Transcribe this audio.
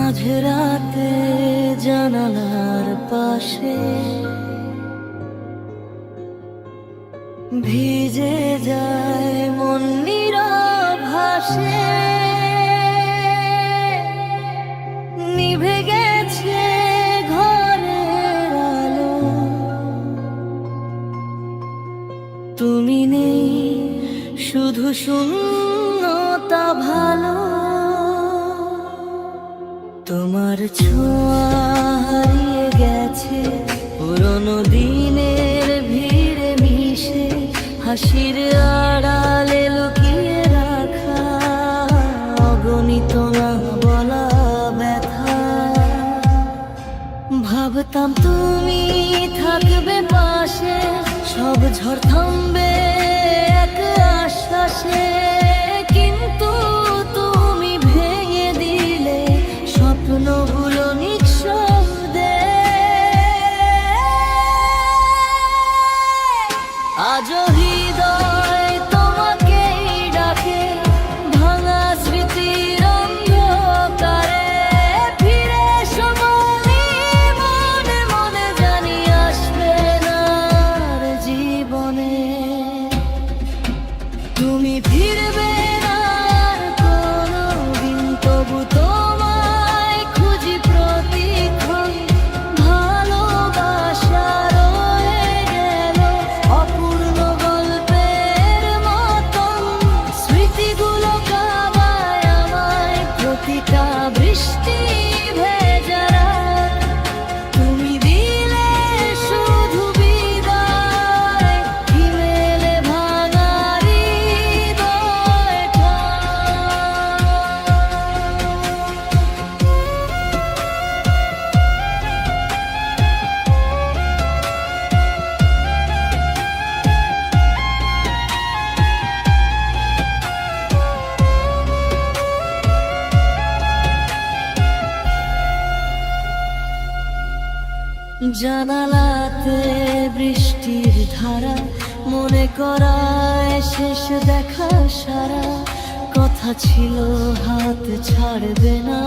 মাঝরাতে জানালার পাশে ভিজে যায় মন নীরব ভাসে, নিভে গেছে ঘরের আলো, তুমি নেই শুধু শূন্যতা ভালো। তোমার ছোঁয়া হারিয়ে গেছে পুরনো দিনের ভিড়ে মিশে, হাসির আড়ালে লুকিয়ে রাখা অগণিত না বলা ব্যথা। ভাবতাম তুমি থাকবে পাশে, সব ঝড় থামবে এক আশ্বাসে, কিন্তু তুমি ভেঙে দিলে স্বপ্নগুলো নিঃশব্দে। আজও হৃদয় তোমাকেই ডাকে, ভাঙা স্মৃতির অন্ধকারে ফিরে এসো বলি মনে মনে, জানি আসবে না আর জীবনে তুমি ফিরবে না আর কোনোদিন, তবু তোমায় খুঁজি প্রতিক্ষণ। ভালোবাসা রয়ে গেল অপূর্ণ গল্পের মতন, স্মৃতিগুলো কাঁদায় আমায় প্রতিটা বৃষ্টি ভেজা রাত। তুমি দিলে শুধু বিদায়, হিমেলে ভাঙা হৃদয়টা। জানালাতে বৃষ্টির ধারা মনে করায় শেষ দেখা সারা, কথা ছিল হাত ছাড়বে না